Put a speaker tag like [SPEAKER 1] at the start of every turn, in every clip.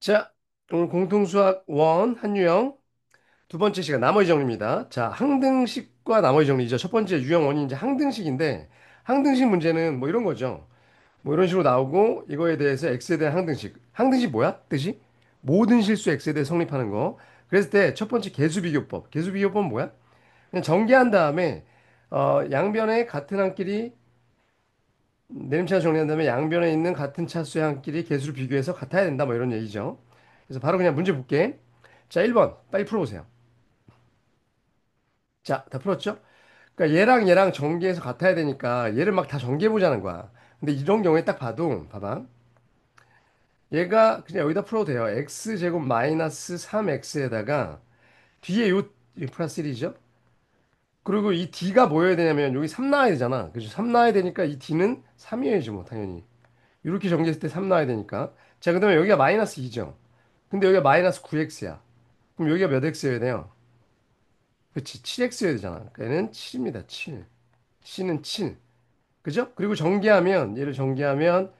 [SPEAKER 1] 자, 오늘 공통수학 원 한유형 두 번째 시간 나머지 정리입니다. 자, 항등식과 나머지 정리죠. 첫 번째 유형 원이 이제 항등식인데 항등식 문제는 뭐 이런 거죠. 뭐 이런 식으로 나오고 이거에 대해서 x에 대한 항등식. 항등식 뭐야? 뜻이? 모든 실수 x에 대해 성립하는 거. 그랬을 때 첫 번째 개수비교법. 개수비교법은 뭐야? 그냥 전개한 다음에 양변의 같은 항끼리 내림차를 정리한 다음에 양변에 있는 같은 차수의 항끼리 개수를 비교해서 같아야 된다. 뭐 이런 얘기죠. 그래서 바로 그냥 문제 볼게. 자, 1번. 빨리 풀어보세요. 자, 다 풀었죠? 그러니까 얘랑 전개해서 같아야 되니까 얘를 막 다 전개해 보자는 거야. 근데 이런 경우에 딱 봐도, 봐봐. 얘가 그냥 여기다 풀어도 돼요. x제곱 마이너스 3x에다가 뒤에 이 플러스 1이죠? 그리고 이 d가 뭐여야 되냐면 여기 3 나와야 되잖아. 그죠? 3 나와야 되니까 이 d는 3이어야지 뭐, 당연히. 이렇게 전개했을 때 3 나와야 되니까. 자, 그 다음에 여기가 마이너스 2죠. 근데 여기가 마이너스 9x야. 그럼 여기가 몇 x여야 돼요? 그렇지. 7x여야 되잖아. 그러니까 얘는 7입니다. 7. c는 7. 그죠? 그리고 전개하면 얘를 전개하면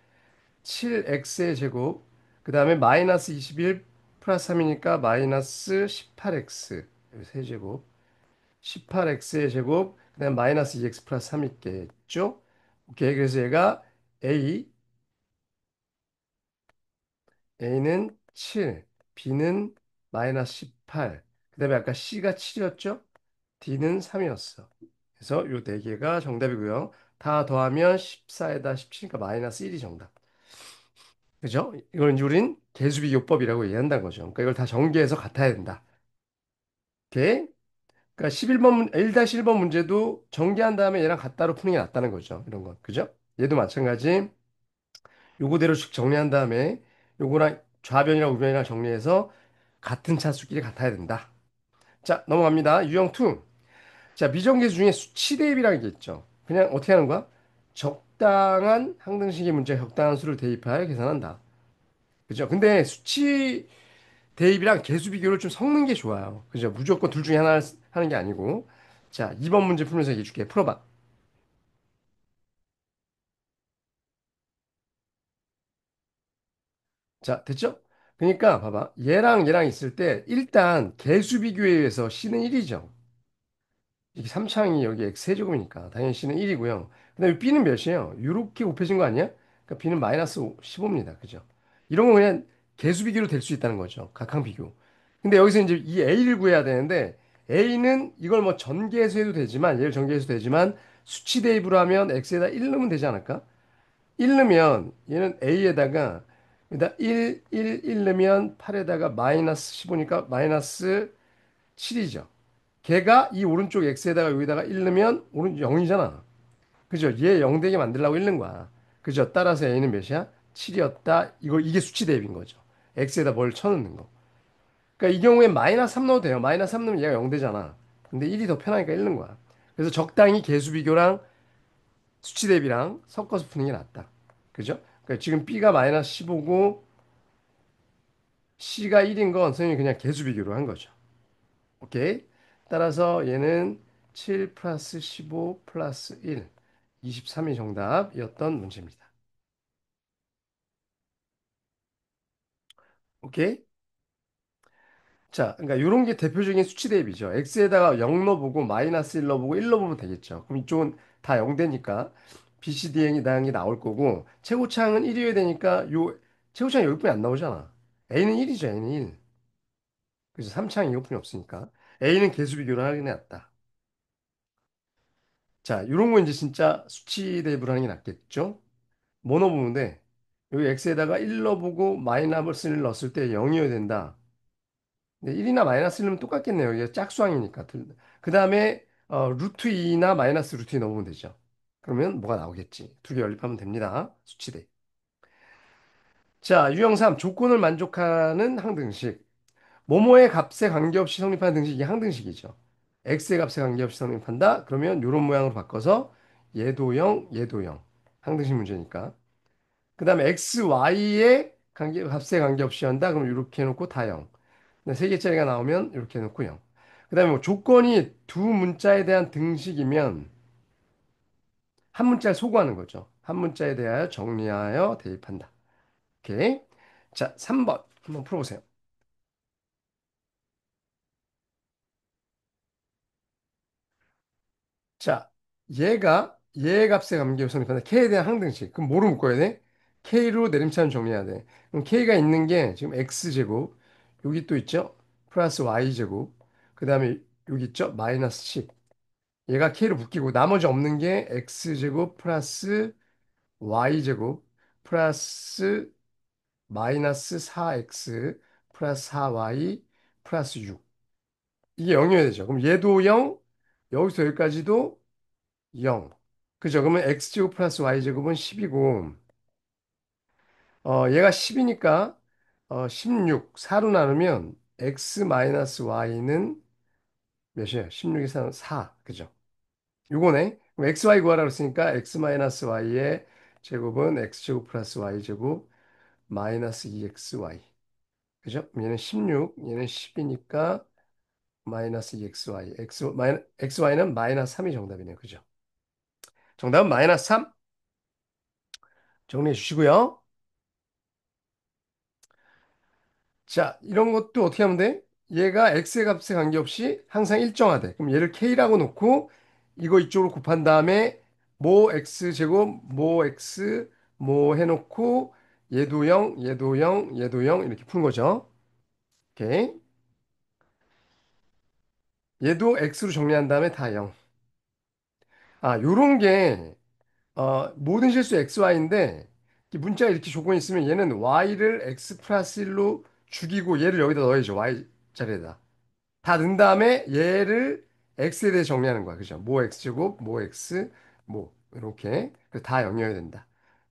[SPEAKER 1] 7x의 제곱 그 다음에 마이너스 21 플러스 3이니까 마이너스 18x 세제곱 18x의 제곱 그 다음에 마이너스 2x 플러스 3 있겠죠? 오케이. 그래서 얘가 A는 7 B는 마이너스 18 그 다음에 아까 C가 7이었죠? D는 3이었어. 그래서 요 네 개가 정답이고요. 다 더하면 14에다 17이니까 마이너스 1이 정답. 그죠? 이걸 이제 우린 개수비교법이라고 얘기한다는 거죠. 그러니까 이걸 다 전개해서 같아야 된다. 오케이? 그러니까 1-1번 문제도 전개한 다음에 얘랑 같다로 푸는 게 낫다는 거죠. 이런 건. 그죠? 얘도 마찬가지. 요거대로 쭉 정리한 다음에 요거랑 좌변이랑 우변이랑 정리해서 같은 차수끼리 같아야 된다. 자, 넘어갑니다. 유형 2. 자, 미정계수 중에 수치 대입이라는 게 있죠. 그냥 어떻게 하는 거야? 적당한 항등식의 문제에 적당한 수를 대입하여 계산한다. 그죠? 근데 수치 대입이랑 개수 비교를 좀 섞는 게 좋아요. 그죠? 무조건 둘 중에 하나 하는 게 아니고. 자, 2번 문제 풀면서 얘기해 줄게. 풀어봐. 자, 됐죠? 그러니까 봐봐. 얘랑 있을 때 일단 개수 비교에 의해서 C는 1이죠. 이게 3창이 여기 x 세제곱이니까 당연히 C는 1이고요. 그다음에 B는 몇이에요? 이렇게 곱해진 거 아니야? 그러니까 B는 마이너스 15입니다. 그죠? 이런 거 그냥 개수 비교로 될 수 있다는 거죠. 각항 비교. 근데 여기서 이제 이 A를 구해야 되는데 A는 이걸 뭐 전개해서 해도 되지만 얘를 전개해서 되지만 수치 대입으로 하면 X에다 1 넣으면 되지 않을까? 1 넣으면 얘는 A에다가 여기다 1 넣으면 8에다가 마이너스 15니까 마이너스 7이죠. 걔가 이 오른쪽 x에다가 여기다가 1 넣으면 오른쪽 0이잖아. 그죠? 얘 0 되게 만들려고 1 넣은 거야. 그죠? 따라서 a는 몇이야? 7이었다. 이게 수치 대입인 거죠. x에다 뭘 쳐넣는 거. 그러니까 이 경우에 마이너스 3 넣어도 돼요. 마이너스 3 넣으면 얘가 0 되잖아. 근데 1이 더 편하니까 1 넣은 거야. 그래서 적당히 개수 비교랑 수치 대비랑 섞어서 푸는 게 낫다. 그죠? 그러니까 지금 b가 마이너스 15고 c가 1인 건 선생님이 그냥 개수 비교로 한 거죠. 오케이. 따라서 얘는 7 플러스 15 플러스 1, 23이 정답이었던 문제입니다. 오케이. 자, 그러니까 이런 게 대표적인 수치 대입이죠. x에다가 0 넣어보고 마이너스 1 넣어보고 1 넣어보면 되겠죠. 그럼 이쪽은 다 0 되니까 BCD행이 당연히 나올 거고 최고차항은 1이어야 되니까 요 최고차항 여기뿐이 안 나오잖아. A는 1이죠. A는 1. 그래서 3차항 이것뿐이 없으니까 A는 개수 비교를 하는 게 낫다. 자, 이런 거 이제 진짜 수치 대입을 하는 게 낫겠죠? 뭐 넣어보면 돼? 여기 x에다가 1 넣어보고 마이너스를 넣었을 때 0이어야 된다. 근데 1이나 마이너스 1 넣으면 똑같겠네요. 이게 짝수항이니까. 그 다음에 루트 2나 마이너스 루트 2 넣으면 되죠. 그러면 뭐가 나오겠지? 두 개 연립하면 됩니다. 수치대. 자, 유형 3. 조건을 만족하는 항등식. 뭐뭐의 값에 관계없이 성립하는 등식이 항등식이죠. x의 값에 관계없이 성립한다? 그러면 이런 모양으로 바꿔서 얘도 0, 얘도 0. 항등식 문제니까. 그 다음에 x, y의 값에 관계없이 한다. 그럼 이렇게 해놓고 다 0. 근데 세 개짜리가 나오면 이렇게 해놓고 0. 그 다음에 뭐 조건이 두 문자에 대한 등식이면 한 문자를 소구하는 거죠. 한 문자에 대하여 정리하여 대입한다. 오케이. 자, 3번. 한번 풀어보세요. 자, 얘 값에 관계요소는 그다 k에 대한 항등식. 그럼 뭐로 묶어야 돼? k로 내림차는 정리해야 돼. 그럼 k가 있는 게 지금 x제곱, 여기 또 있죠? 플러스 y제곱, 그 다음에 여기 있죠? 마이너스 10. 얘가 k로 묶이고 나머지 없는 게 x제곱 플러스 y제곱 플러스 마이너스 4x 플러스 4y 플러스 6. 이게 0이어야 되죠. 그럼 얘도 0, 여기서 여기까지도 0. 그죠? 그러면 x제곱 플러스 y제곱은 10이고, 얘가 10이니까, 16, 4로 나누면 x 마이너스 y는 몇이에요? 16이 4. 그죠? 요거네. 그럼 xy 구하라 그랬으니까 x 마이너스 y의 제곱은 x제곱 플러스 y제곱 마이너스 2xy. 그죠? 얘는 16, 얘는 10이니까 마이너스 2xy. xy는 마이너스 3이 정답이네요. 그죠? 정답은 마이너스 3. 정리해 주시고요. 자, 이런 것도 어떻게 하면 돼? 얘가 x의 값에 관계없이 항상 일정하대. 그럼 얘를 k라고 놓고 이거 이쪽으로 곱한 다음에 모 x제곱, 모 x, 뭐 해놓고 얘도 0, 얘도 0, 얘도 0 이렇게 푸는 거죠. 오케이. 얘도 x로 정리한 다음에 다 0. 아, 요런 게 모든 실수 xy인데 문자가 이렇게 조건이 있으면 얘는 y를 x 플러스 1로 죽이고 얘를 여기다 넣어야죠. y 자리에다. 다 넣은 다음에 얘를 x에 대해 정리하는 거야. 그죠? 모 x제곱, 모 x, 뭐 이렇게 다 영여야 된다.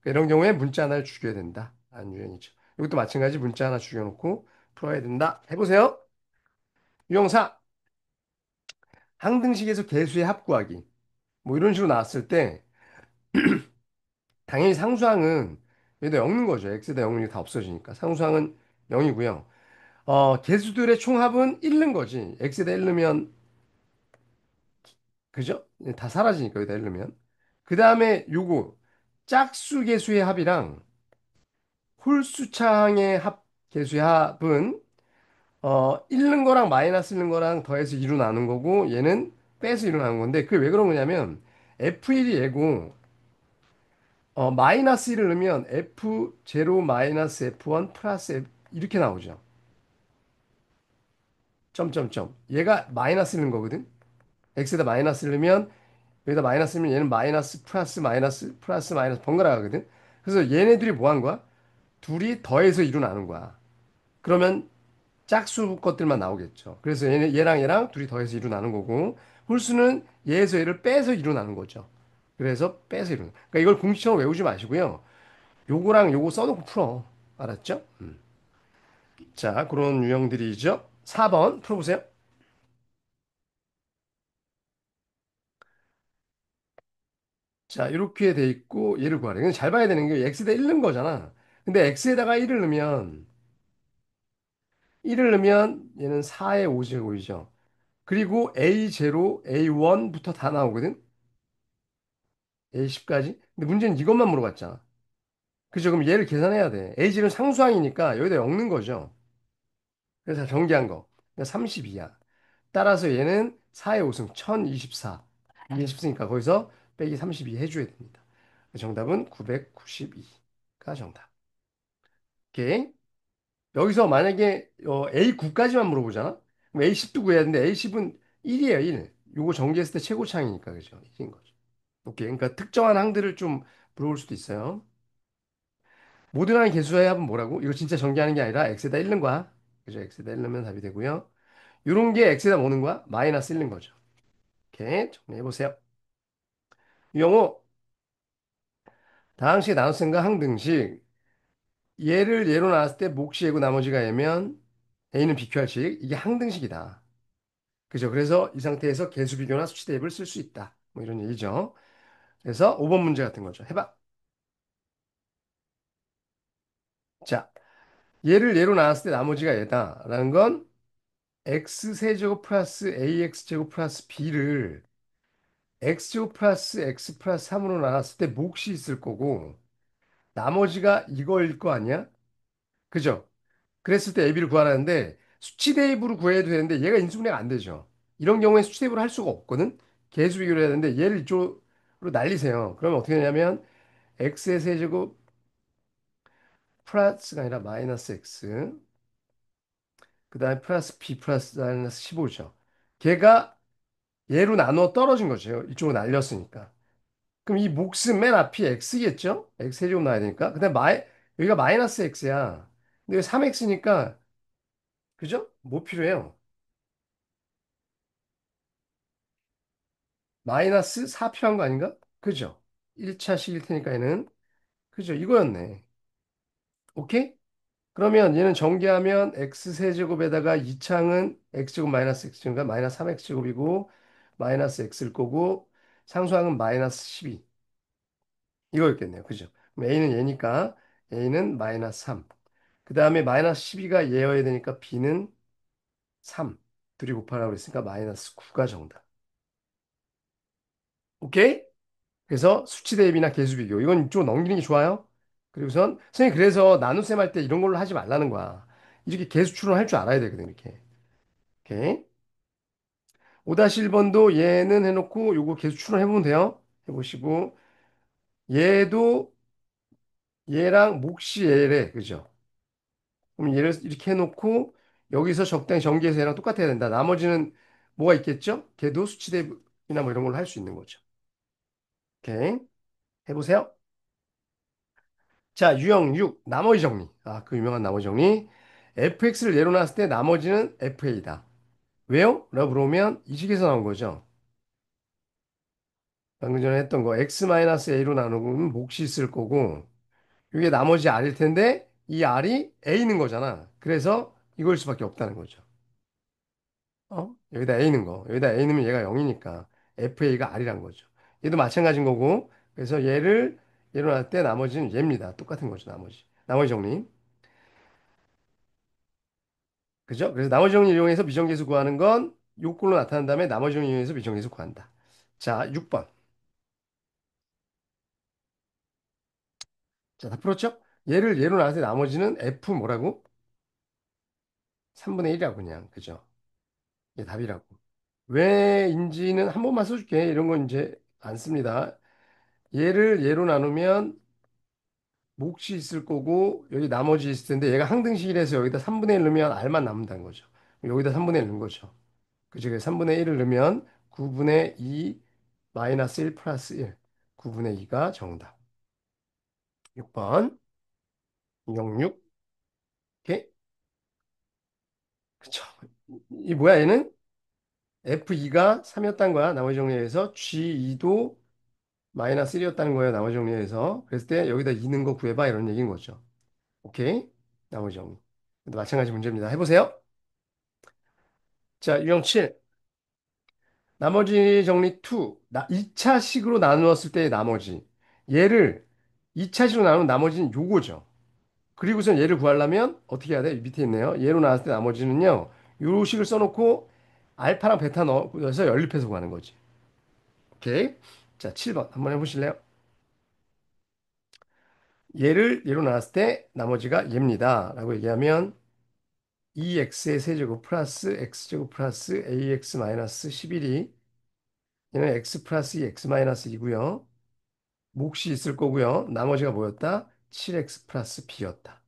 [SPEAKER 1] 이런 경우에 문자 하나를 죽여야 된다. 라는 유형이죠. 이것도 마찬가지 문자 하나 죽여놓고 풀어야 된다. 해보세요. 유형사 항등식에서 개수의 합 구하기. 뭐 이런 식으로 나왔을 때 당연히 상수항은 여기다 엮는 거죠. x에다 엮는 게 다 없어지니까. 상수항은 0이고요. 개수들의 총합은 1는 거지. x에다 1넣으면 그죠? 다 사라지니까 여기다 1넣으면. 그 다음에 요거 짝수 개수의 합이랑 홀수차항의 합 개수의 합은 1는 거랑 마이너스 1는 거랑 더해서 2로 나눈 거고 얘는 빼서 2로 나눈 건데 그게 왜 그런 거냐면 F1이 얘고 마이너스 1을 넣으면 F0 마이너스 F1 플러스 이렇게 나오죠. 점점점. 얘가 마이너스 1는 거거든. x에다 마이너스 1넣으면 여기다 마이너스면 얘는 마이너스 플러스 마이너스 플러스 마이너스 번갈아 가거든. 그래서 얘네들이 뭐 한 거야? 둘이 더해서 2로 나눈 거야. 그러면 짝수 것들만 나오겠죠. 그래서 얘랑 둘이 더해서 2로 나눈 거고 홀수는 얘에서 얘를 빼서 2로 나눈 거죠. 그래서 빼서 2로. 그러니까 이걸 공식적으로 외우지 마시고요. 요거랑 요거 써놓고 풀어. 알았죠? 자, 그런 유형들이죠. 4번 풀어보세요. 자, 이렇게 돼 있고 얘를 구하래. 근데 잘 봐야 되는 게 x에다 1 넣은 거잖아. 근데 x에다가 1을 넣으면 1을 넣으면 얘는 4의 5제곱이죠. 그리고 A0, A1부터 다 나오거든. A10까지. 근데 문제는 이것만 물어봤잖아. 그죠? 그럼 얘를 계산해야 돼. A0은 상수항이니까 여기다 엮는 거죠. 그래서 정리한 거. 32야. 따라서 얘는 4의 5승 1024. 이게 10승이니까 거기서 빼기 32 해줘야 됩니다. 정답은 992가 정답. 오케이. 여기서 만약에 A9까지만 물어보잖아? 그럼 A10도 구해야 되는데 A10은 1이에요, 1. 요거 전개했을 때 최고차이니까, 그죠? 1인 거죠. 오케이. 그러니까 특정한 항들을 좀 물어볼 수도 있어요. 모든 항의 개수의 합은 뭐라고? 이거 진짜 전개하는 게 아니라 x에다 1는 거야. 그죠? x에다 1넣으면 답이 되고요. 요런 게 x에다 뭐는 거야? 마이너스 1는 거죠. 오케이. 정리해보세요. 영어, 다항식 나눗셈과 항등식. 얘를 예로 나왔을 때 몫이 얘고 나머지가 얘면 a는 BQR식. 이게 항등식이다. 그죠? 그래서 이 상태에서 개수 비교나 수치 대입을 쓸 수 있다. 뭐 이런 얘기죠. 그래서 5번 문제 같은 거죠. 해봐. 자, 얘를 예로 나왔을 때 나머지가 얘다라는 건 x세제곱 플러스 ax제곱 플러스 b를 x제곱 플러스 x 플러스 3으로 나눴을 때 몫이 있을 거고 나머지가 이거일 거 아니야? 그죠? 그랬을 때 AB를 구하라는데 수치 대입으로 구해야 되는데 얘가 인수분해가 안 되죠. 이런 경우에 수치 대입을 할 수가 없거든. 계수 비교를 해야 되는데 얘를 이쪽으로 날리세요. 그러면 어떻게 되냐면 x의 세제곱 플러스가 아니라 마이너스 x 그다음에 플러스 b 플러스 마이너스 15죠. 걔가 얘로 나누어 떨어진 거죠. 이쪽으로 날렸으니까. 그럼 이 몫은 맨 앞이 x겠죠? x 세제곱 나와야 되니까. 그다음에 여기가 마이너스 x야. 근데 여기 3x니까 그죠? 뭐 필요해요? 마이너스 4 필요한 거 아닌가? 그죠? 1차식일 테니까 얘는 그죠? 이거였네. 오케이? 그러면 얘는 전개하면 x세제곱에다가 2창은 x제곱 마이너스 x제곱인가 마이너스 3x제곱이고 마이너스 x일 거고 상수항은 마이너스 12 이거였겠네요. 그죠? 그럼 a는 얘니까 a는 마이너스 3. 그 다음에 마이너스 12가 얘여야 되니까 b는 3. 둘이 곱하라고 그랬으니까 마이너스 9가 정답. 오케이? 그래서 수치 대입이나 계수 비교. 이건 이쪽 넘기는 게 좋아요. 그리고선 선생님 그래서 나눗셈 할 때 이런 걸로 하지 말라는 거야. 이렇게 계수 추론할 줄 알아야 되거든, 이렇게. 오케이. 5-1번도 얘는 해놓고 요거 계수 추론해보면 돼요. 해보시고 얘도 얘랑 몫이 얘래. 그죠? 그럼 얘를 이렇게 해놓고 여기서 적당히 전개해서 얘랑 똑같아야 된다. 나머지는 뭐가 있겠죠? 걔도 수치 대입이나 뭐 이런 걸로 할 수 있는 거죠. 오케이. 해보세요. 자, 유형 6, 나머지 정리. 아, 그 유명한 나머지 정리. fx를 예로 놨을 때 나머지는 fa다. 왜요? 라고 물어보면 이 식에서 나온 거죠. 방금 전에 했던 거 x-a로 나누면 몫이 있을 거고 이게 나머지 r일 텐데 이 r이 a는 거잖아. 그래서 이걸 수밖에 없다는 거죠. 여기다 a는 거. 여기다 a 넣으면 얘가 0이니까 fa가 r이란 거죠. 얘도 마찬가지인 거고 그래서 얘를 예로 놨을 때 나머지는 얘입니다. 똑같은 거죠, 나머지. 나머지 정리. 그죠? 그래서 나머지 정리 이용해서 비정계수 구하는 건 요꼴로 나타난 다음에 나머지 정리 이용해서 비정계수 구한다. 자, 6번. 자, 다 풀었죠? 얘를 예로 나와서 나머지는 F 뭐라고? 3분의 1이라고 그냥. 그죠? 이게 답이라고. 왜인지는 한 번만 써줄게. 이런 건 이제 안 씁니다. 얘를 예로 나누면 몫이 있을 거고 여기 나머지 있을 텐데 얘가 항등식이라서 여기다 3분의 1 넣으면 R만 남는다는 거죠. 여기다 3분의 1 넣은 거죠. 그죠? 3분의 1을 넣으면 9분의 2 마이너스 1 플러스 1. 9분의 2가 정답. 6번. 06. 오케이. 그쵸. 이 뭐야 얘는? F2가 3이었다는 거야. 나머지 정리해서 G2도 마이너스 1이었다는 거예요. 나머지 정리해서. 그랬을 때 여기다 2 넣은 거 구해봐. 이런 얘기인 거죠. 오케이. 나머지 정리. 근데 마찬가지 문제입니다. 해보세요. 자, 유형 7. 나머지 정리 2. 2차식으로 나누었을 때의 나머지. 얘를 2차식으로 나누면 나머지는 요거죠. 그리고선 얘를 구하려면 어떻게 해야 돼? 밑에 있네요. 얘로 나왔을 때 나머지는요. 요 식을 써놓고 알파랑 베타 넣어서 연립해서 구하는 거지. 오케이. 자, 7번 한번 해보실래요? 얘를 얘로 나왔을 때 나머지가 얘입니다. 라고 얘기하면 2x의 세제곱 플러스 x제곱 플러스 ax 마이너스 11이 얘는 x 플러스 2x 마이너스 2고요. 몫이 있을 거고요. 나머지가 뭐였다? 7x 플러스 b였다.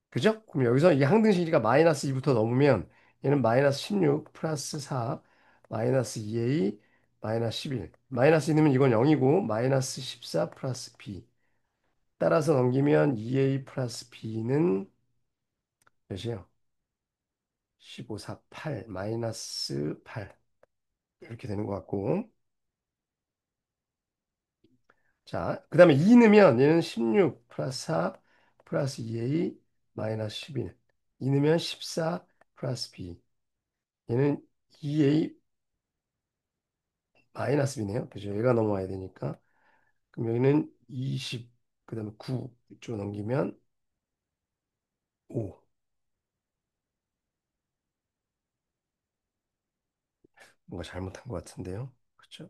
[SPEAKER 1] 그죠? 그럼 여기서 이 항등식이니까 마이너스 2부터 넘으면 얘는 마이너스 16 플러스 4 마이너스 2a 마이너스 11 마이너스 2 넣으면 이건 0이고 마이너스 14 플러스 b 따라서 넘기면 2a 플러스 b는 몇이에요? 15, 4, 8 마이너스 8 이렇게 되는 것 같고 자, 그 다음에 2 넣으면 얘는 16 플러스 4 플러스 2a 마이너스 11 2 넣으면 14 플러스 b 얘는 2a 마이너스 b네요. 그죠? 얘가 넘어와야 되니까. 그럼 여기는 20, 그 다음에 9 이쪽 넘기면 5. 뭔가 잘못한 것 같은데요. 그렇죠?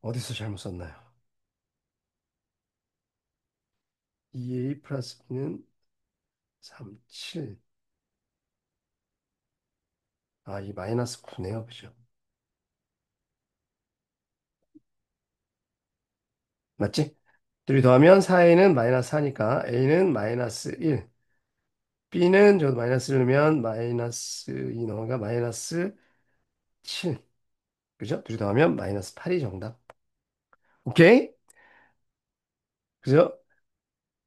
[SPEAKER 1] 어디서 잘못 썼나요? 2a 플러스 b는 3, 7. 아, 이 마이너스 9네요. 그죠? 맞지? 둘이 더하면 4a는 마이너스 4니까 a는 마이너스 1. b는 저도 마이너스 넣으면 마이너스 2 넘어가 마이너스 7. 그죠? 둘이 더하면 마이너스 8이 정답. 오케이? 그죠?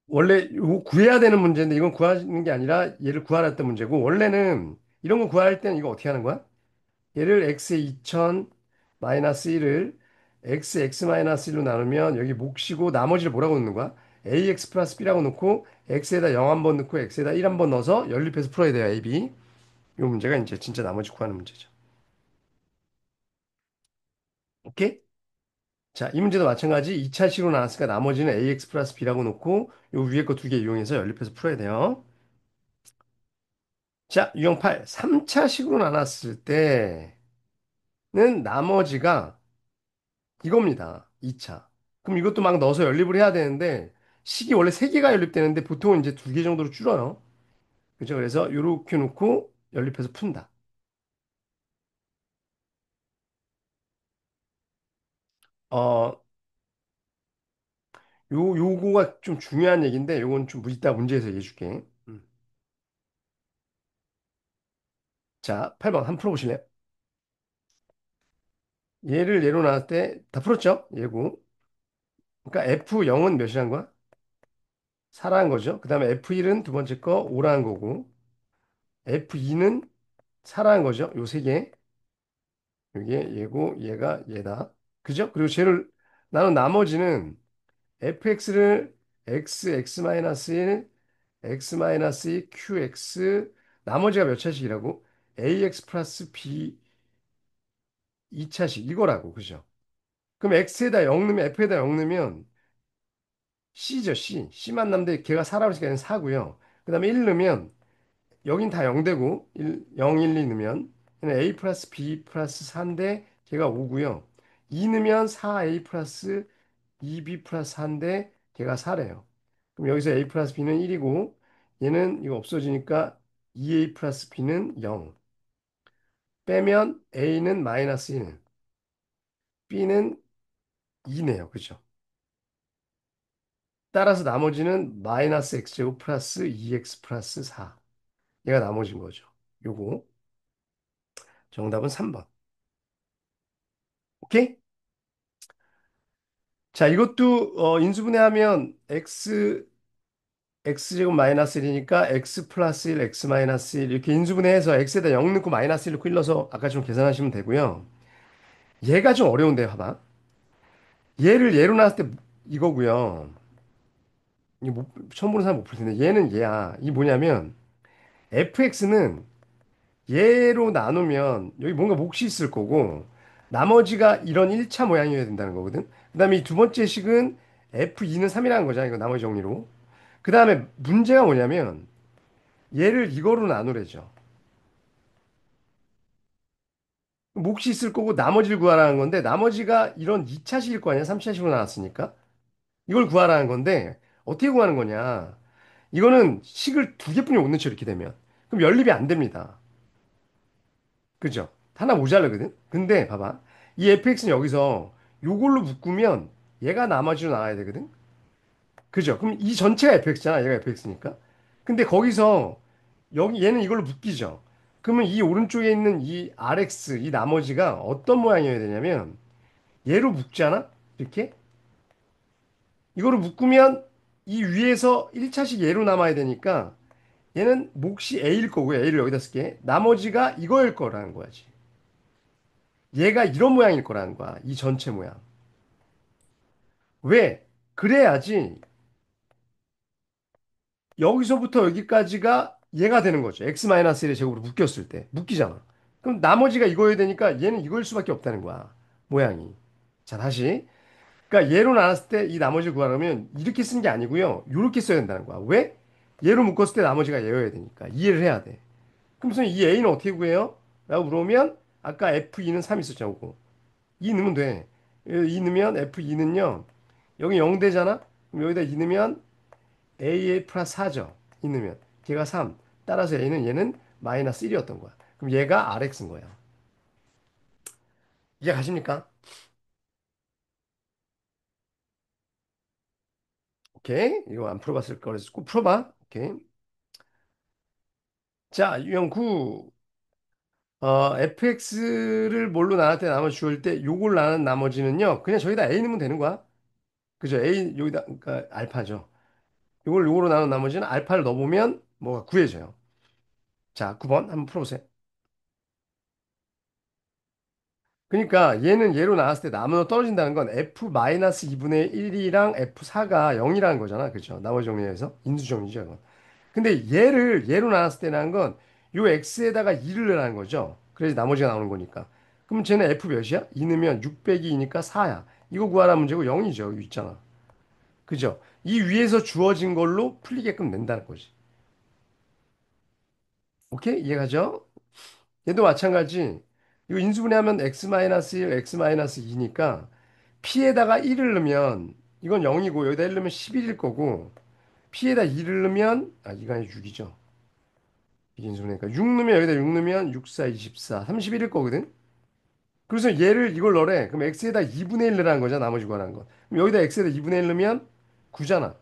[SPEAKER 1] 원래 이거 구해야 되는 문제인데 이건 구하는 게 아니라 얘를 구하라 했던 문제고 원래는 이런 거 구할 때는 이거 어떻게 하는 거야? 얘를 x에 2000 마이너스 1을 x 마이너스 1로 나누면 여기 몫이고 나머지를 뭐라고 넣는 거야? ax 플러스 b라고 넣고 x에다 0 한 번 넣고 x에다 1 한 번 넣어서 연립해서 풀어야 돼요. a, b. 이 문제가 이제 진짜 나머지 구하는 문제죠. 오케이? 자, 이 문제도 마찬가지 2차식으로 나왔으니까 나머지는 ax 플러스 b라고 놓고 요 위에 거 두 개 이용해서 연립해서 풀어야 돼요. 자, 유형 8. 3차식으로 나눴을 때는 나머지가 이겁니다. 2차. 그럼 이것도 막 넣어서 연립을 해야 되는데 식이 원래 3개가 연립되는데 보통은 이제 2개 정도로 줄어요. 그죠? 그래서 요렇게 놓고 연립해서 푼다. 어, 요거가 좀 중요한 얘기인데 요건 좀 이따 문제에서 얘기해 줄게. 자, 8번 한번 풀어보실래요? 얘를 예로 나왔을 때 다 풀었죠? 예고. 그러니까 F0은 몇이란 거야? 4라는 거죠. 그 다음에 F1은 두 번째 거 5라는 거고 F2는 4라는 거죠. 요 세 개. 이게 얘고 얘가 얘다. 그죠? 그리고 쟤를 나는 나머지는 fx를 x, x-1, qx 나머지가 몇 차식이라고? ax 플러스 b 2차식 이거라고. 그죠? 그럼 x에다 0 넣으면 f에다 0 넣으면 c죠, c. c만 남는데 걔가 4라고 했으니까 얘는 4고요. 그 다음에 1 넣으면 여긴 다 0되고 0, 1, 2 넣으면 얘는 a 플러스 b 플러스 4인데 걔가 5고요. 2 넣으면 4a 플러스 2b 플러스 4인데 걔가 4래요. 그럼 여기서 a 플러스 b는 1이고 얘는 이거 없어지니까 2a 플러스 b는 0. 빼면 a는 마이너스 1, b는 2네요. 그죠? 따라서 나머지는 마이너스 x제곱 플러스 2x 플러스 4. 얘가 나머진 거죠. 요거 정답은 3번. 오케이? 자, 이것도 인수분해하면 x제곱 마이너스 1이니까 x 플러스 1, x 마이너스 1 이렇게 인수분해해서 x에다 0 넣고 마이너스 1 넣고 1 넣어서 아까 좀 계산하시면 되고요. 얘가 좀 어려운데 봐봐. 얘를 예로 나왔을 때 이거고요. 이거 처음 보는 사람 못 풀 텐데 얘는 얘야. 이 뭐냐면 fx는 얘로 나누면 여기 뭔가 몫이 있을 거고 나머지가 이런 1차 모양이어야 된다는 거거든. 그다음에 이 두 번째 식은 f2는 3이라는 거잖아. 이거 나머지 정리로. 그다음에 문제가 뭐냐면 얘를 이거로 나누래죠. 몫이 있을 거고 나머지를 구하라는 건데 나머지가 이런 2차식일 거 아니야? 3차식으로 나왔으니까. 이걸 구하라는 건데 어떻게 구하는 거냐? 이거는 식을 두 개뿐이 못 넣죠. 이렇게 되면. 그럼 연립이 안 됩니다. 그죠? 하나 모자르거든? 근데 봐봐. 이 fx는 여기서 요걸로 묶으면 얘가 나머지로 나와야 되거든? 그죠? 그럼 이 전체가 fx잖아. 얘가 fx니까. 근데 거기서 여기 얘는 이걸로 묶이죠. 그러면 이 오른쪽에 있는 이 rx, 이 나머지가 어떤 모양이어야 되냐면 얘로 묶잖아? 이렇게? 이거로 묶으면 이 위에서 1차식 얘로 남아야 되니까 얘는 몫이 A일 거고요. A를 여기다 쓸게. 나머지가 이거일 거라는 거야지. 얘가 이런 모양일 거라는 거야. 이 전체 모양. 왜? 그래야지 여기서부터 여기까지가 얘가 되는 거죠. x-1의 제곱으로 묶였을 때. 묶이잖아. 그럼 나머지가 이거여야 되니까 얘는 이거일 수밖에 없다는 거야. 모양이. 자, 다시. 그러니까 얘로 나눴을 때 이 나머지를 구하려면 이렇게 쓴 게 아니고요. 이렇게 써야 된다는 거야. 왜? 얘로 묶었을 때 나머지가 얘여야 되니까. 이해를 해야 돼. 그럼 선생님 이 A는 어떻게 구해요? 라고 물어보면 아까 F2는 3 있었잖고. 2 넣으면 돼. 2 넣으면 F2는요. 여기 0 되잖아? 그럼 여기다 2 넣으면 A의 플러스 4죠. 2 넣으면. 걔가 3. 따라서 A는 얘는 마이너스 1이었던 거야. 그럼 얘가 RX인 거야. 이해 가십니까? 오케이. 이거 안 풀어봤을 거라서 꼭 풀어봐. 오케이. 자, 유형 9. fx를 뭘로 나눴대 나머지 주어질 때 요걸 나눈 나머지는요. 그냥 저기다 a 넣으면 되는 거야. 그죠? a 여기다 그러니까 알파죠. 요걸 요거로 나눈 나머지는 알파를 넣어보면 뭐가 구해져요. 자, 9번 한번 풀어보세요. 그러니까 얘는 얘로 나왔을 때 나누어 떨어진다는 건 f-2분의 1이랑 f4가 0이라는 거잖아. 그죠? 나머지 정리해서 인수정리죠. 이건. 근데 얘를 얘로 나눴을 때라는 건 요 x에다가 2를 넣으라는 거죠. 그래서 나머지가 나오는 거니까. 그럼 쟤는 f 몇이야? 2 넣으면 6 빼기 2니까 4야. 이거 구하라 문제고 0이죠. 여기 있잖아. 그죠? 이 위에서 주어진 걸로 풀리게끔 낸다는 거지. 오케이? 이해가죠? 얘도 마찬가지. 이거 인수분해하면 x-1, x-2니까 p에다가 1을 넣으면 이건 0이고 여기다 1 넣으면 11일 거고 p에다 2를 넣으면 이거 아니 6이죠. 이게 인수분해니까 6 넣으면 여기다 6 넣으면 6, 4, 24, 31일 거거든. 그래서 얘를 이걸 넣으래. 그럼 x에다 2분의 1 넣으라는 거잖아. 나머지 구하라는 거. 그럼 여기다 x에다 2분의 1 넣으면 9잖아.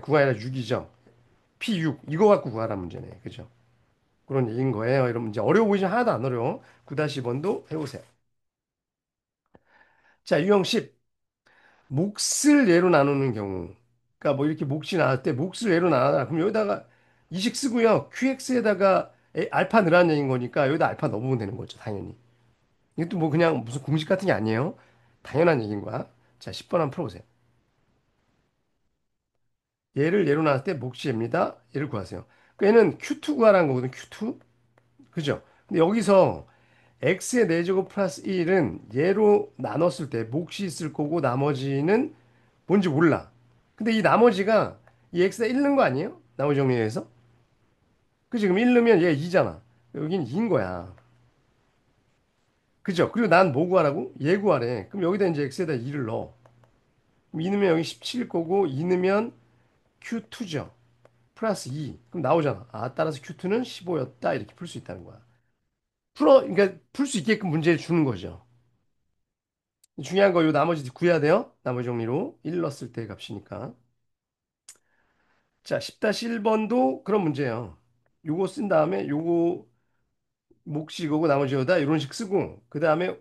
[SPEAKER 1] 9가 아니라 6이죠. p 6 이거 갖고 구하라 문제네. 그죠? 그런 얘기인 거예요. 이런 문제 어려워 보이지 하나도 안 어려워. 9-번도 해보세요. 자, 유형 10. 몫을 예로 나누는 경우. 그러니까 뭐 이렇게 몫이 나올 때 몫을 예로 나눠라. 그럼 여기다가 이식 쓰고요. QX에다가 알파 넣으라는 얘기인 거니까 여기다 알파 넣어보면 되는 거죠. 당연히. 이것도 뭐 그냥 무슨 공식 같은 게 아니에요. 당연한 얘기인 거야. 자, 10번 한번 풀어보세요. 얘를 예로 나눌 때 몫이 얘입니다. 얘를 구하세요. 그러니까 얘는 Q2 구하라는 거거든. Q2. 그죠? 근데 여기서 x의 4제곱 플러스 1은 얘로 나눴을 때 몫이 있을 거고 나머지는 뭔지 몰라. 근데 이 나머지가 이 x에다 1 넣은 거 아니에요? 나머지 정리해서. 그치? 그럼 1 넣으면 얘가 2잖아. 여긴 2인 거야. 그죠? 그리고 난 뭐 구하라고? 얘 구하래. 그럼 여기다 이제 x에다 2를 넣어. 그럼 2 넣으면 여기 17 거고 2 넣으면 Q2죠. 플러스 2. 그럼 나오잖아. 따라서 Q2는 15였다. 이렇게 풀 수 있다는 거야. 그러니까 풀 수 있게끔 문제를 주는 거죠. 중요한 거 요 나머지 구해야 돼요. 나머지 정리로 1 넣었을 때 값이니까. 자, 10-1번도 그런 문제예요. 요거 쓴 다음에 요거 몫이 이거고 나머지 여다 이런 식 쓰고 그 다음에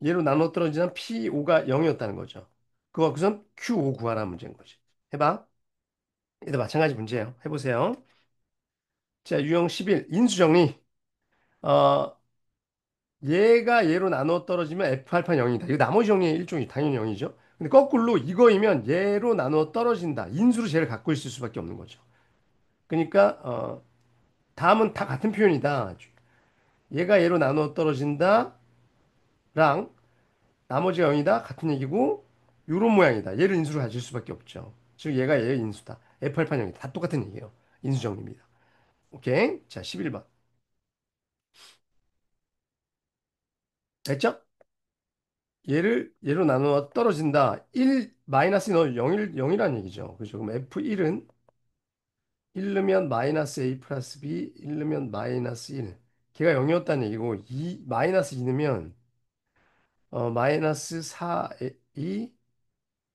[SPEAKER 1] 얘로 나눠 떨어지는 P5가 0이었다는 거죠. 그거 갖고선 Q5 구하라는 문제인 거지. 해봐. 얘도 마찬가지 문제예요. 해보세요. 자, 유형 11 인수정리. 어, 얘가 얘로 나눠 떨어지면 F 알파 0이다. 이거 나머지 정리의 일종이 당연히 0이죠. 근데 거꾸로 이거이면 얘로 나눠 떨어진다. 인수로 쟤를 갖고 있을 수밖에 없는 거죠. 그러니까 다음은 다 같은 표현이다. 얘가 얘로 나눠 떨어진다랑 나머지가 0이다. 같은 얘기고 요런 모양이다. 얘를 인수로 가질 수밖에 없죠. 즉 얘가 얘의 인수다. F 알파 0이다. 다 똑같은 얘기예요. 인수 정리입니다. 오케이. 자, 11번. 됐죠? 얘를 얘로 나누어 떨어진다. 1 마이너스 너 0일 0이라는 얘기죠. 그죠? 그럼 F1은 1 넣으면 마이너스 A 플러스 B, 1 넣으면 마이너스 1. 걔가 0이었다는 얘기고 2 마이너스 2 넣으면 마이너스 4 2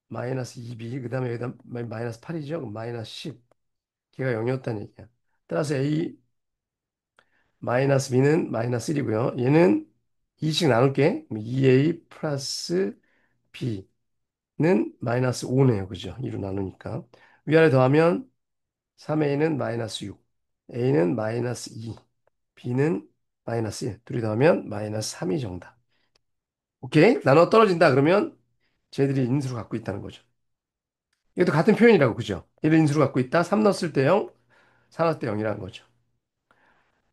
[SPEAKER 1] 마이너스 2B 그다음에 여기다 마이너스 8이죠. 그럼 마이너스 10. 걔가 0이었다는 얘기야. 따라서 A 마이너스 B는 마이너스 1이고요. 얘는 2씩 나눌게. 2A 플러스 B 는 마이너스 5네요. 그죠? 2로 나누니까. 위아래 더하면 3a는 마이너스 6, a는 마이너스 2, b는 마이너스 1. 둘이 더하면 마이너스 3이 정답. 오케이? 나눠 떨어진다. 그러면 쟤들이 인수를 갖고 있다는 거죠. 이것도 같은 표현이라고. 그죠? 얘를 인수로 갖고 있다. 3 넣었을 때 0, 4 넣었을 때 0이라는 거죠.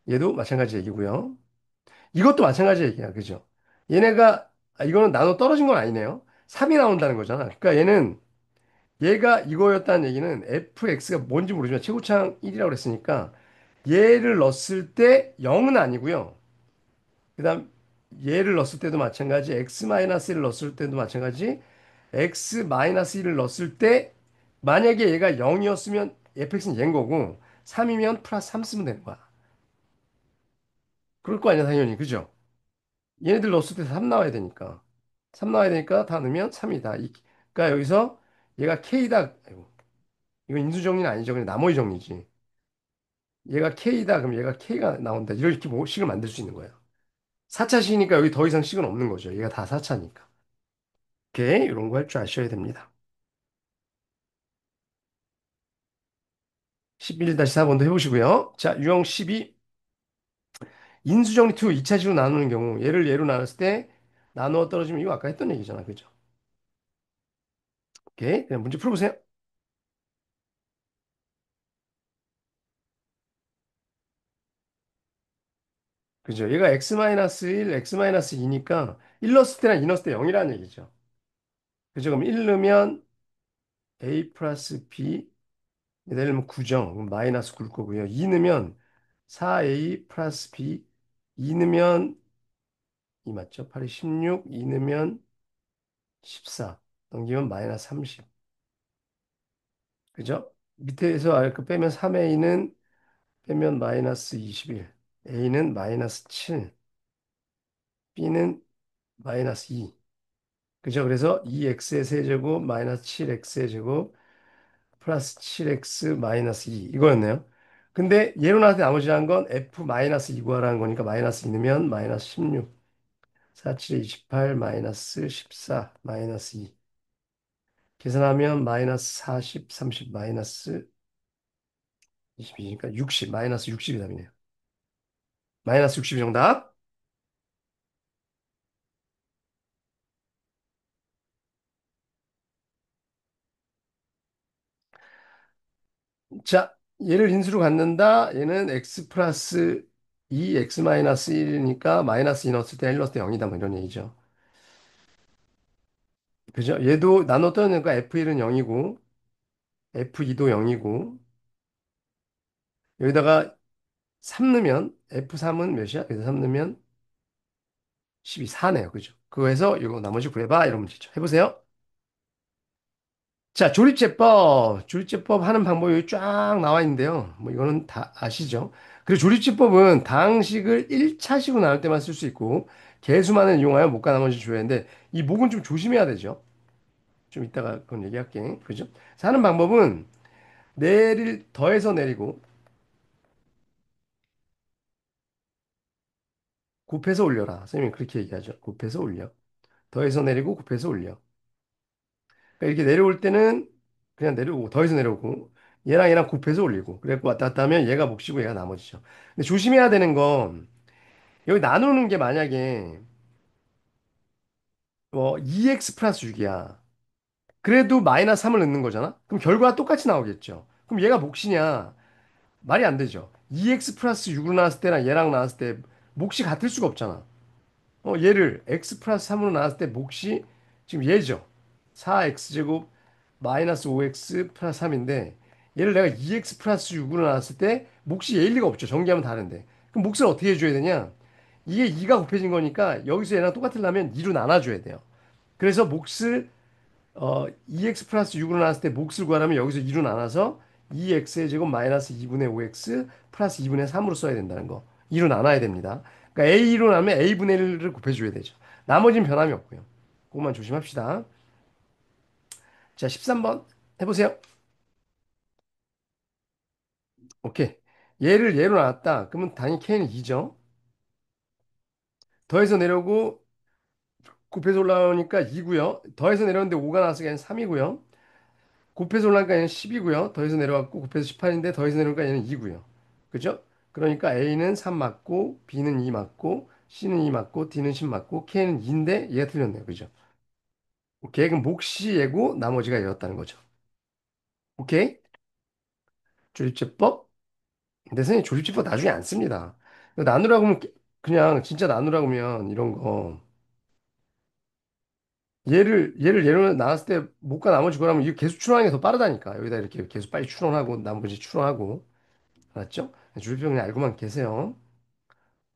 [SPEAKER 1] 얘도 마찬가지 얘기고요. 이것도 마찬가지 얘기야. 그죠? 얘네가, 이거는 나눠 떨어진 건 아니네요. 3이 나온다는 거잖아. 그러니까 얘가 이거였다는 얘기는 fx가 뭔지 모르지만 최고창 1이라고 그랬으니까 얘를 넣었을 때 0은 아니고요. 그다음 얘를 넣었을 때도 마찬가지, x-1을 넣었을 때도 마찬가지, x-1을 넣었을 때 만약에 얘가 0이었으면 fx는 얘인 거고 3이면 플러스 3 쓰면 되는 거야. 그럴 거 아니야, 당연히. 그죠? 얘네들 넣었을 때 3 나와야 되니까. 3 나와야 되니까 다 넣으면 3이다. 그러니까 여기서 얘가 k다. 아이고, 이건 인수정리는 아니죠. 그냥 나머지 정리지. 얘가 k다. 그럼 얘가 k가 나온다. 이렇게 뭐 식을 만들 수 있는 거예요. 4차식이니까 여기 더 이상 식은 없는 거죠. 얘가 다 4차니까. 오케이. 이런 거 할 줄 아셔야 됩니다. 11-4번도 해보시고요. 자, 유형 12. 인수정리 2, 2차식으로 나누는 경우, 얘를 얘로 나눴을 때 나누어 떨어지면 이거 아까 했던 얘기잖아. 그죠? 오케이. 그냥 문제 풀어보세요. 그죠? 얘가 x-1, x-2니까 1 넣었을 때랑 2 넣었을 때 0이라는 얘기죠. 그죠? 그럼 1 넣으면 a 플러스 b, 예를 들면 9정, 그럼 마이너스 9일 거고요. 2 넣으면 4a 플러스 b, 2 넣으면 2 맞죠? 8이 16, 2 넣으면 14, 넘기면 마이너스 30. 그죠? 밑에서 아래 거 빼면 3a는 빼면 마이너스 21, a는 마이너스 7, b는 마이너스 2. 그죠? 그래서 2x의 세제곱 마이너스 7x의 제곱 플러스 7x 마이너스 2 이거였네요. 근데 예로 나한테 나머지란 건 f 마이너스 2 구하라는 거니까 마이너스 2 넣으면 마이너스 16, 4, 7에 28 마이너스 14 마이너스 2 계산하면 마이너스 40, 30 마이너스 22니까 60 마이너스 60이 답이네요. 마이너스 60이 정답. 자, 얘를 인수로 갖는다. 얘는 x 플러스 2, x 마이너스 1이니까 마이너스 2 넣었을 때 1 넣었을 때 0이다. 뭐 이런 얘기죠. 그죠? 얘도 나눠 떠니까 f1은 0이고 f2도 0이고 여기다가 3 넣으면 f3은 몇이야? 여기서 3 넣으면 12, 4네요. 그죠? 그거에서 이거 나머지 구해봐. 이런 문제죠. 해보세요. 자, 조립제법. 조립제법 하는 방법이 여기 쫙 나와 있는데요. 뭐 이거는 다 아시죠? 그리고 조립제법은 다항식을 1차식으로 나눌 때만 쓸 수 있고 개수만을 이용하여 목과 나머지 줘야 하는데 이 목은 좀 조심해야 되죠. 좀 이따가 그건 얘기할게. 그죠? 그래서 하는 방법은 내릴 더해서 내리고 곱해서 올려라. 선생님이 그렇게 얘기하죠. 곱해서 올려. 더해서 내리고 곱해서 올려. 그러니까 이렇게 내려올 때는 그냥 내려오고 더해서 내려오고 얘랑 곱해서 올리고 그래갖고 왔다 갔다 하면 얘가 몫이고 얘가 나머지죠. 근데 조심해야 되는 건 여기 나누는 게 만약에 뭐 2x 플러스 6이야. 그래도 마이너스 3을 넣는 거잖아? 그럼 결과가 똑같이 나오겠죠. 그럼 얘가 몫이냐? 말이 안 되죠. 2x 플러스 6으로 나왔을 때랑 얘랑 나왔을 때 몫이 같을 수가 없잖아. 얘를 x 플러스 3으로 나왔을 때 몫이 지금 얘죠. 4x제곱 마이너스 5x 플러스 3인데 얘를 내가 2x 플러스 6으로 나왔을 때 몫이 얘일 리가 없죠. 전개하면 다른데. 그럼 몫을 어떻게 해줘야 되냐? 이게 2가 곱해진 거니까 여기서 얘랑 똑같으려면 2로 나눠줘야 돼요. 그래서 몫을 2x 플러스 6으로 나왔을 때 몫을 구하려면 여기서 2로 나눠서 2x의 제곱 마이너스 2분의 5x 플러스 2분의 3으로 써야 된다는 거. 2로 나눠야 됩니다. 그러니까 a로 나면 a분의 1을 곱해줘야 되죠. 나머지는 변함이 없고요. 그것만 조심합시다. 자, 13번 해보세요. 오케이. 얘를 얘로 나왔다. 그러면 당연히 k는 2죠. 더해서 내려오고 곱해서 올라오니까 2고요. 더해서 내려오는데 5가 나왔으니까 얘는 3이고요. 곱해서 올라가니까 얘는 10이고요. 더해서 내려왔고 곱해서 18인데 더해서 내려오니까 얘는 2고요. 그죠? 그러니까 A는 3 맞고 B는 2 맞고 C는 2 맞고 D는 10 맞고 K는 2인데 얘가 틀렸네요. 그죠? 오케이. 그럼 몫이 얘고 나머지가 얘였다는 거죠. 오케이? 조립제법? 근데 선생님 조립제법 나중에 안 씁니다. 나누라고 하면 그냥 진짜 나누라고 하면 이런 거 얘를 예로 나왔을 때 못과 나머지 그러면 이거 계속 추론하는 게 더 빠르다니까. 여기다 이렇게 계속 빨리 추론하고 나머지 추론하고 알았죠? 조립제법 그냥 알고만 계세요.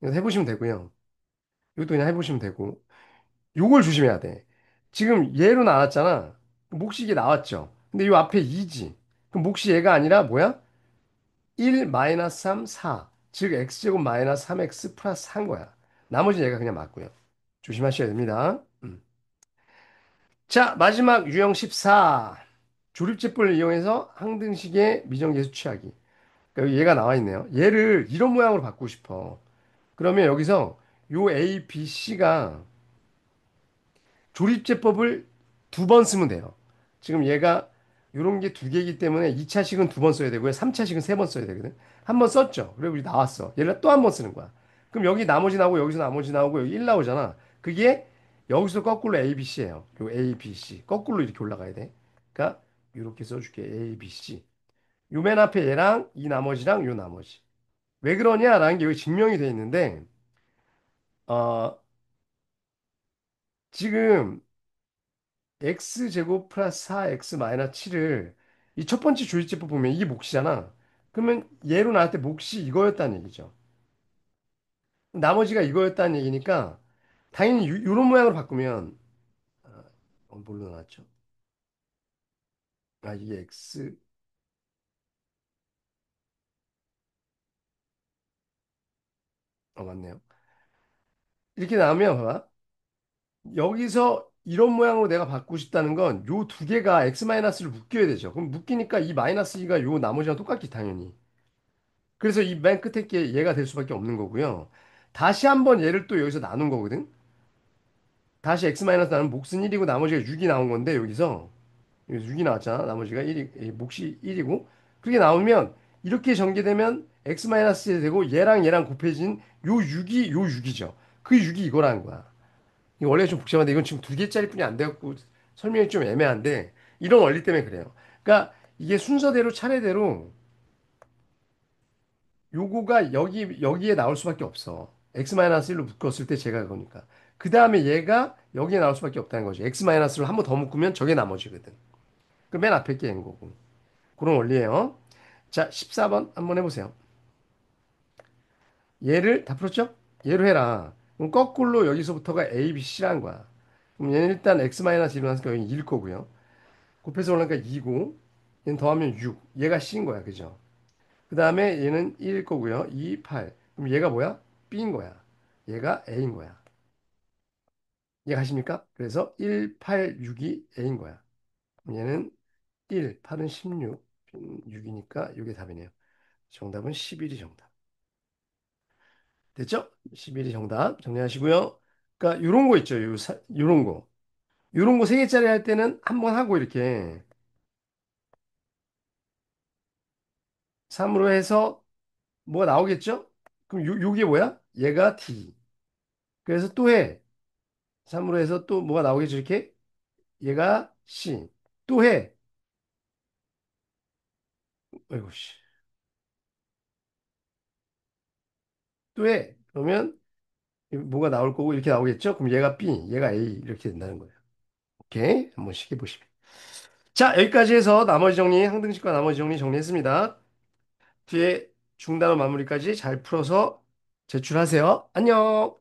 [SPEAKER 1] 이거 해보시면 되고요. 이것도 그냥 해보시면 되고. 요걸 조심해야 돼. 지금 얘로 나왔잖아. 몫이 이게 나왔죠. 근데 요 앞에 2지. 그럼 몫이 얘가 아니라 뭐야? 1 마이너스 3, 4. 즉 x제곱 마이너스 3x 플러스 4인 거야. 나머지 얘가 그냥 맞고요. 조심하셔야 됩니다. 자, 마지막 유형 14. 조립제법을 이용해서 항등식의 미정계수 취하기. 그러니까 얘가 나와 있네요. 얘를 이런 모양으로 바꾸고 싶어. 그러면 여기서 요 A, B, C가 조립제법을 2번 쓰면 돼요. 지금 얘가 요런 게 2개이기 때문에 2차식은 2번 써야 되고요. 3차식은 3번 써야 되거든. 한 번 썼죠. 그리고 우리 나왔어. 얘를 또 한 번 쓰는 거야. 그럼 여기 나머지 나오고 여기서 나머지 나오고 여기 1 나오잖아. 그게 여기서 거꾸로 A, B, C예요. 요 A, B, C. 거꾸로 이렇게 올라가야 돼. 그러니까 이렇게 써줄게. A, B, C. 요 맨 앞에 얘랑 이 나머지랑 요 나머지. 왜 그러냐라는 게 여기 증명이 돼 있는데 어, 지금 x제곱 플러스 4x 마이너스 7을 이 첫 번째 조립제법 보면 이게 몫이잖아. 그러면 얘로 나올 때 몫이 이거였다는 얘기죠. 나머지가 이거였다는 얘기니까 당연히 요런 모양으로 바꾸면 뭘로 나왔죠? 아 이게 x 맞네요. 이렇게 나오면 봐봐. 여기서 이런 모양으로 내가 바꾸고 싶다는 건 요 두 개가 x 마이너스를 묶여야 되죠. 그럼 묶이니까 이 마이너스 2가 요 나머지랑 똑같기 당연히. 그래서 이 맨 끝에 게 얘가 될 수밖에 없는 거고요. 다시 한번 얘를 또 여기서 나눈 거거든. 다시 x 마이너스 나는 몫은 1이고 나머지가 6이 나온 건데 여기서 6이 나왔잖아. 나머지가 1이 몫이 1이고 그렇게 나오면 이렇게 전개되면 x 마이너스 되고 얘랑 곱해진 요 6이 요 6이죠. 그 6이 이거라는 거야. 이거 원래 좀 복잡한데 이건 지금 2개짜리 뿐이 안 돼갖고 설명이 좀 애매한데 이런 원리 때문에 그래요. 그러니까 이게 순서대로 차례대로 요거가 여기에 나올 수밖에 없어. x-1로 묶었을 때 제가 그거니까. 그 다음에 얘가 여기에 나올 수밖에 없다는 거죠. x-를 한 번 더 묶으면 저게 나머지거든. 그 맨 앞에 게 n 거고. 그런 원리예요. 자, 14번 한번 해보세요. 얘를 다 풀었죠? 얘로 해라. 그럼 거꾸로 여기서부터가 a, b, c라는 거야. 그럼 얘는 일단 x-1로 나니까 여기 1 거고요. 곱해서 올라니까 2고 얘는 더하면 6. 얘가 c인 거야. 그죠? 그 다음에 얘는 1일 거고요. 2, 8. 그럼 얘가 뭐야? B인 거야. 얘가 A인 거야. 이해가십니까? 그래서 1, 8, 6이 A인 거야. 그럼 얘는 1, 8은 16, 6이니까 이게 답이네요. 정답은 11이 정답. 됐죠? 11이 정답. 정리하시고요. 그러니까 요런 거 있죠. 요런 거. 요런 거 3개짜리 할 때는 한 번 하고 이렇게 3으로 해서 뭐가 나오겠죠? 그럼 요게 뭐야? 얘가 D. 그래서 또 해. 3으로 해서 또 뭐가 나오겠죠? 이렇게 얘가 C. 또 해. 아이고, 씨. 또 해. 그러면 뭐가 나올 거고 이렇게 나오겠죠? 그럼 얘가 B, 얘가 A 이렇게 된다는 거예요. 오케이. 한번 쉽게 보시면. 자, 여기까지 해서 나머지 정리, 항등식과 나머지 정리 정리했습니다. 뒤에 중단어 마무리까지 잘 풀어서 제출하세요. 안녕.